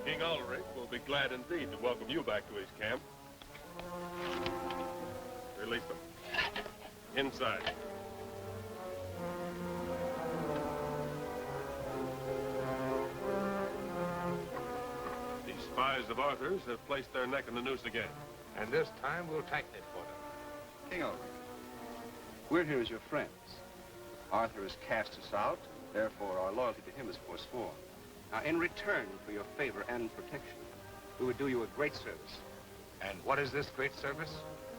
King Ulric will be glad indeed to welcome you back to his camp. Release them. Inside. These spies of Arthur's have placed their neck in the noose again. And this time we'll tighten it for them. King Ulric, we're here as your friends. Arthur has cast us out, therefore our loyalty to him is forsworn. Now, in return for your favor and protection, we would do you a great service. And what is this great service?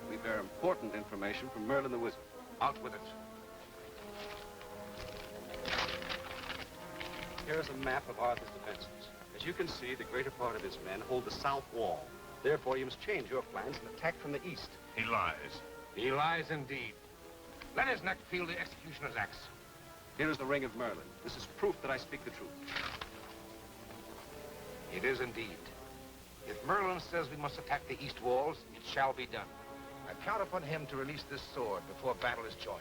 We bear important information from Merlin the Wizard. Out with it. Here's a map of Arthur's defenses. As you can see, the greater part of his men hold the south wall. Therefore, you must change your plans and attack from the east. He lies. He lies indeed. Let his neck feel the executioner's axe. Here is the ring of Merlin. This is proof that I speak the truth. It is indeed. If Merlin says we must attack the east walls, it shall be done. I count upon him to release this sword before battle is joined.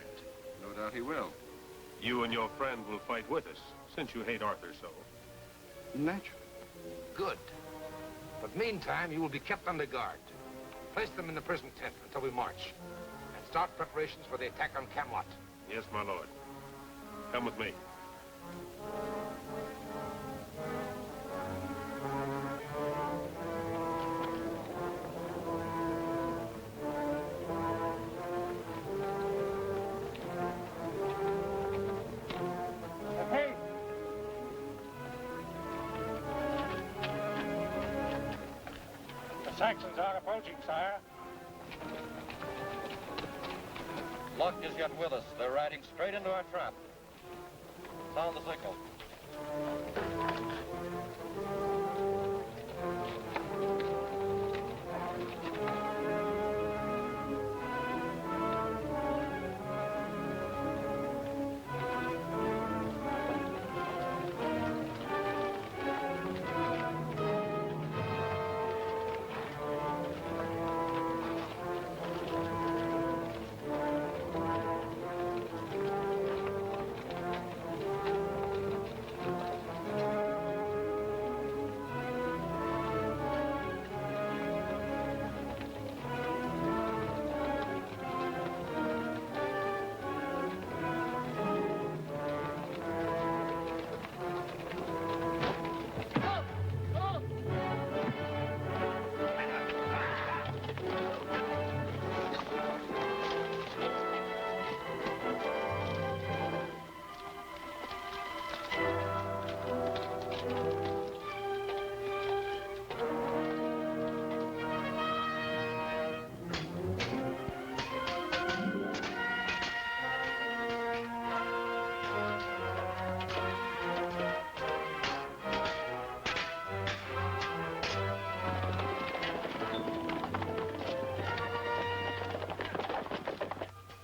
No doubt he will. You and your friend will fight with us, since you hate Arthur so. Naturally. Good. But meantime, you will be kept under guard. Place them in the prison tent until we march. And start preparations for the attack on Camelot. Yes, my lord. Come with me. Saxons are approaching, sire. Luck is yet with us. They're riding straight into our trap. Sound the signal.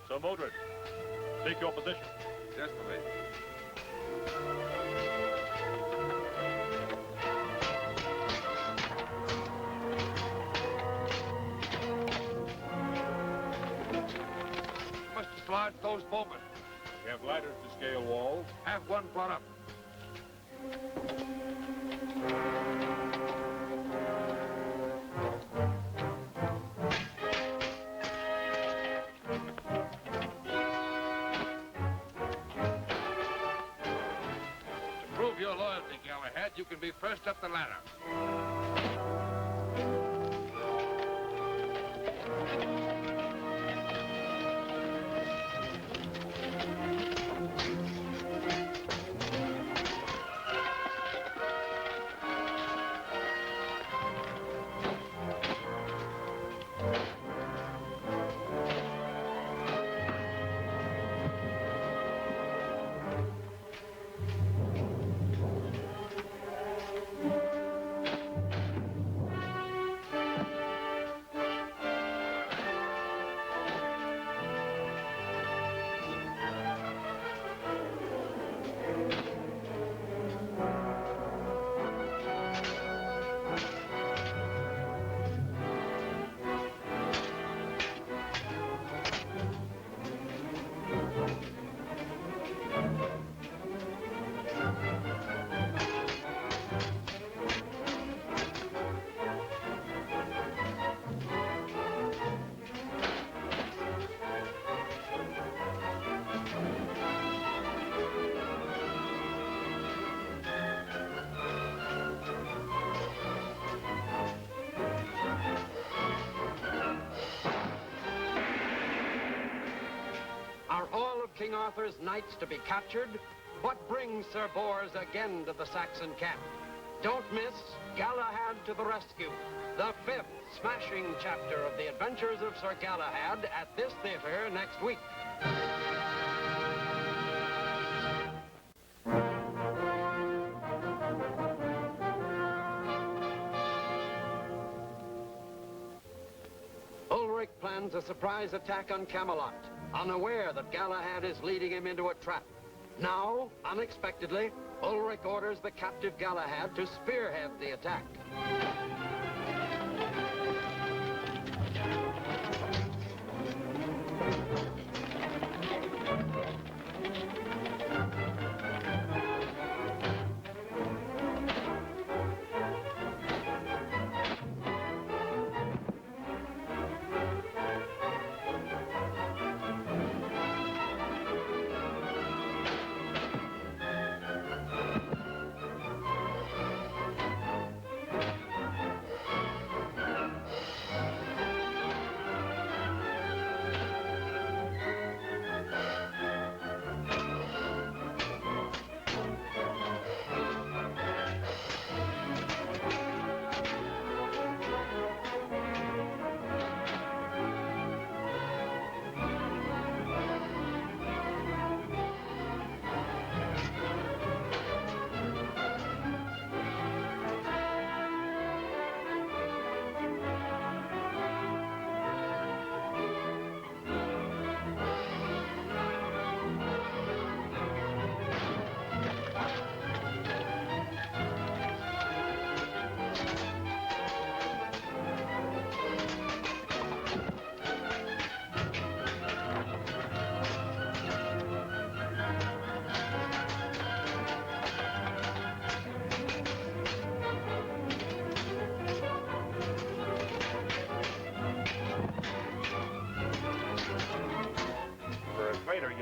Sir Mordred, take your position. Yes, my lady. Must dislodge those bowmen. We have ladders to scale walls. Have one brought up. To prove your loyalty, Galahad, you can be first up the ladder. Are all of King Arthur's knights to be captured? What brings Sir Bors again to the Saxon camp? Don't miss Galahad to the Rescue, the 5th smashing chapter of the Adventures of Sir Galahad at this theater next week. Ulric plans a surprise attack on Camelot, unaware that Galahad is leading him into a trap. Now, unexpectedly, Ulric orders the captive Galahad to spearhead the attack.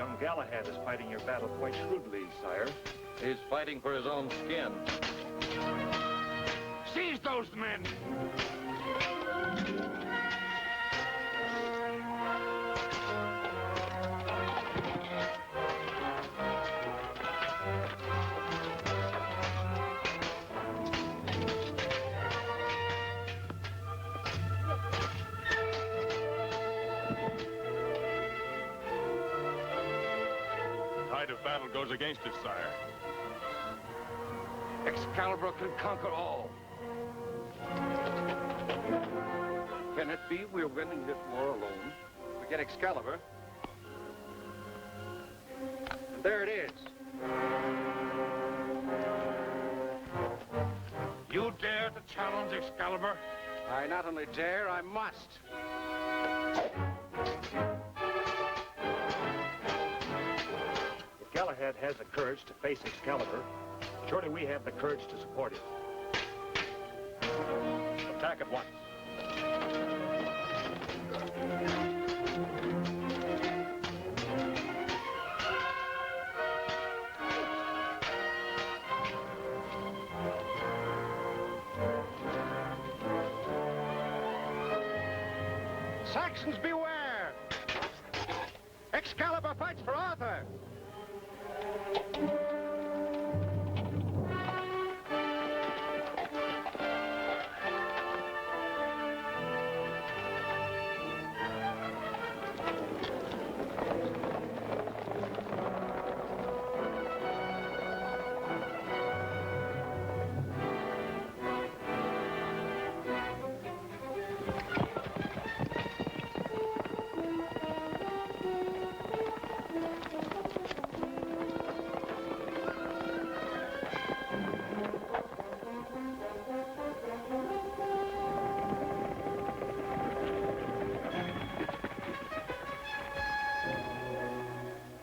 young Galahad is fighting your battle quite shrewdly, sire. He's fighting for his own skin. Seize those men! Tide of battle goes against us, sire. Excalibur can conquer all. Can it be we're winning this war alone? We get Excalibur. And there it is. You dare to challenge Excalibur? I not only dare, I must. If Galahad has the courage to face Excalibur, surely we have the courage to support him. Attack at once. Saxons, beware! Excalibur fights for Arthur!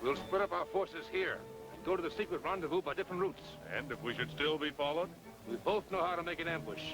We'll split up our forces here and go to the secret rendezvous by different routes. And if we should still be followed? We both know how to make an ambush.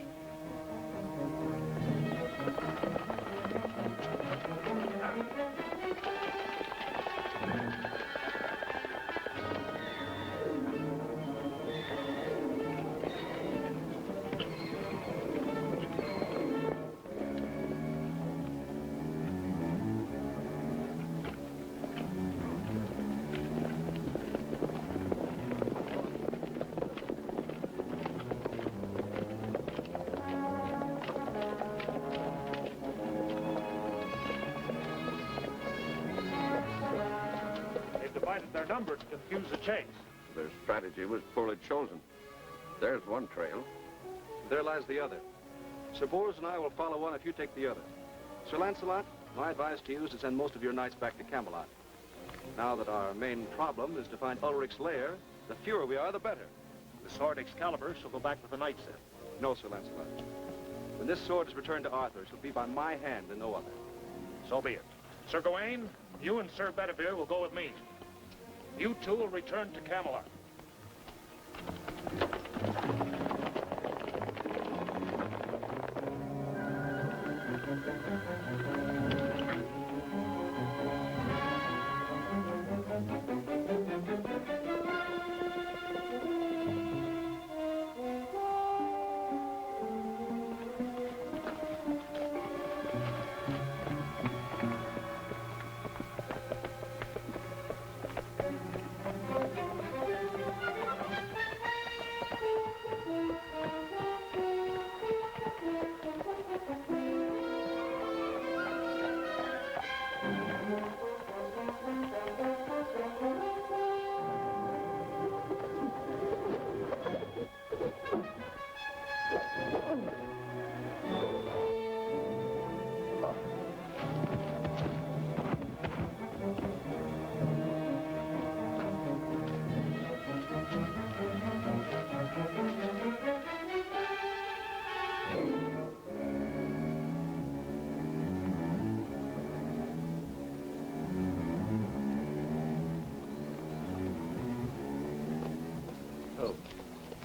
Their number to confuse the chase. Their strategy was poorly chosen. There's one trail. There lies the other. Sir Bors and I will follow one if you take the other. Sir Lancelot, my advice to you is to send most of your knights back to Camelot. Now that our main problem is to find Ulric's lair, the fewer we are, the better. The sword Excalibur shall go back with the knights then. No, Sir Lancelot. When this sword is returned to Arthur, it shall be by my hand and no other. So be it. Sir Gawain, you and Sir Bedivere will go with me. You two will return to Camelot.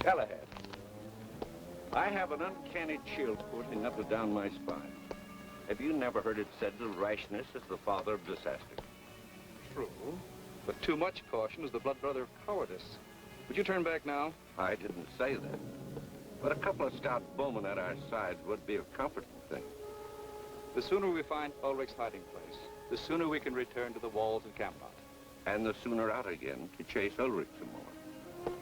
Galahad, I have an uncanny chill coursing up and down my spine. Have you never heard it said that rashness is the father of disaster? True. But too much caution is the blood brother of cowardice. Would you turn back now? I didn't say that. But a couple of stout bowmen at our sides would be a comforting thing. The sooner we find Ulric's hiding place, the sooner we can return to the walls of Camelot. And the sooner out again to chase Ulric some more.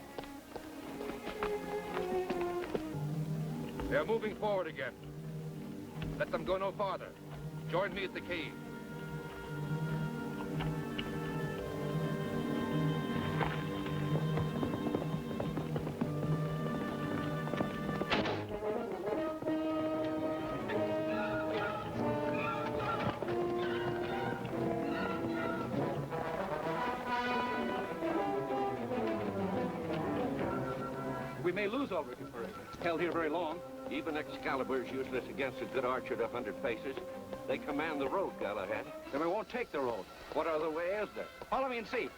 They're moving forward again. Let them go no farther. Join me at the cave. We may lose Ulric if we're held here very long. Even Excalibur's useless against a good archer at 100 paces. They command the road, Galahad. Then we won't take the road. What other way is there? Follow me and see.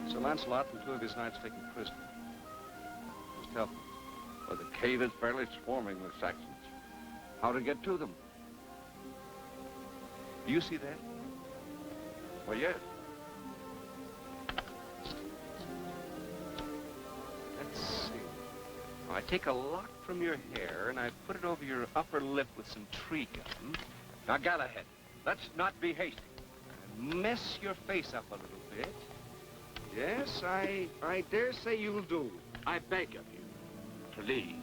Sir Lancelot and 2 of his knights taken prisoner. Just help me. Well, the cave is fairly swarming with Saxons. How to get to them? Do you see that? Well, yes. Let's see. I take a lock from your hair and I put it over your upper lip with some tree gum. Now, Galahad, let's not be hasty. And mess your face up a little bit. Yes, I dare say you'll do. I beg of you. Please.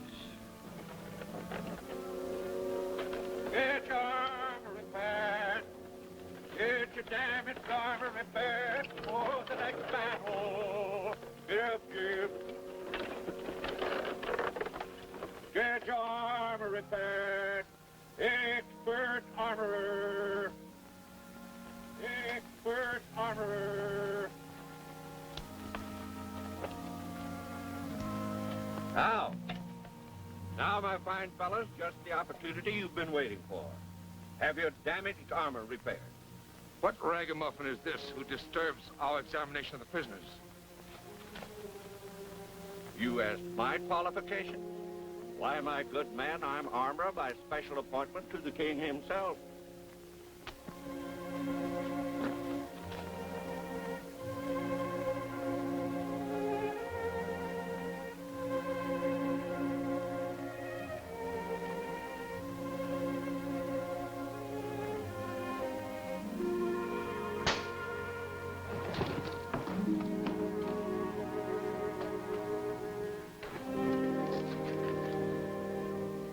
Get your armor repaired. Get your damaged armor repaired for the next battle. Give. Get your armor repaired. Expert armorer. Expert armorer. Now, my fine fellows, just the opportunity you've been waiting for. Have your damaged armor repaired. What ragamuffin is this who disturbs our examination of the prisoners? You asked my qualification? Why, my good man, I'm armorer by special appointment to the king himself.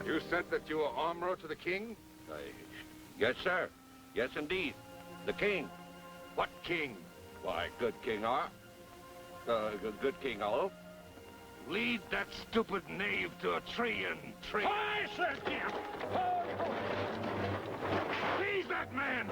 You said that you were armorer to the king? Yes, sir. Yes, indeed. The king. What king? Why, good King good King Olaf. Lead that stupid knave to a tree and tree. Why, Sir Jim? Seize that man!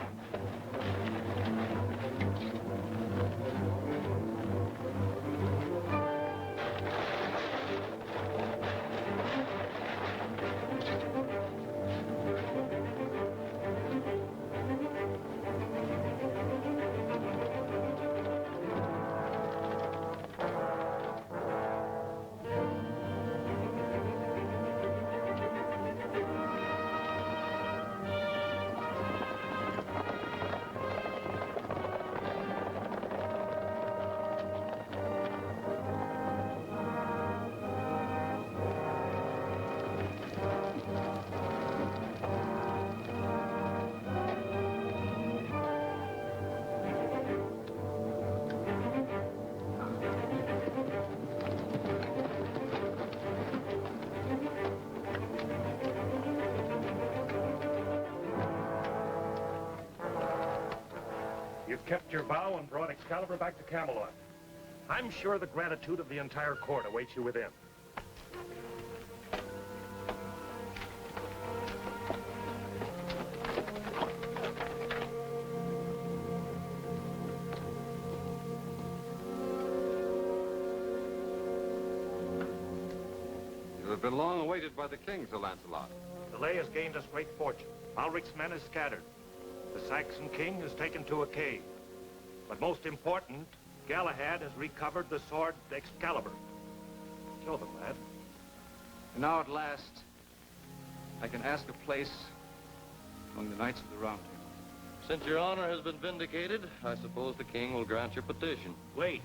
kept your vow and brought Excalibur back to Camelot. I'm sure the gratitude of the entire court awaits you within. You have been long awaited by the king, Sir Lancelot. Delay has gained us great fortune. Ulric's men is scattered. The Saxon King is taken to a cave. But most important, Galahad has recovered the sword Excalibur. Show them, lad. And now at last, I can ask a place among the Knights of the Round Table. Since your honor has been vindicated, I suppose the king will grant your petition. Wait.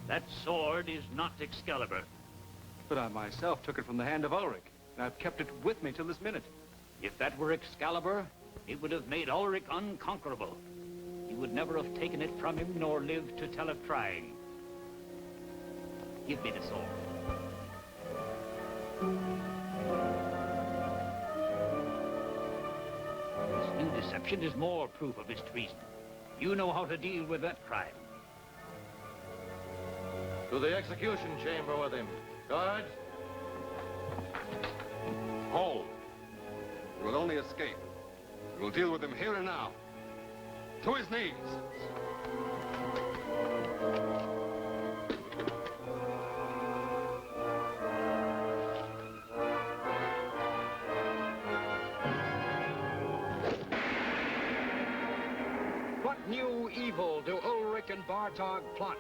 That sword is not Excalibur. But I myself took it from the hand of Ulric, and I've kept it with me till this minute. If that were Excalibur, it would have made Ulric unconquerable. He would never have taken it from him, nor lived to tell of trying. Give me the sword. This new deception is more proof of his treason. You know how to deal with that crime. To the execution chamber with him. Guards. Hold. He will only escape. We will deal with him here and now. To his knees. What new evil do Ulric and Bartog plot?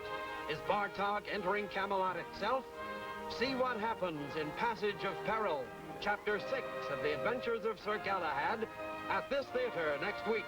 Is Bartog entering Camelot itself? See what happens in Passage of Peril, Chapter 6 of the Adventures of Sir Galahad, at this theater next week.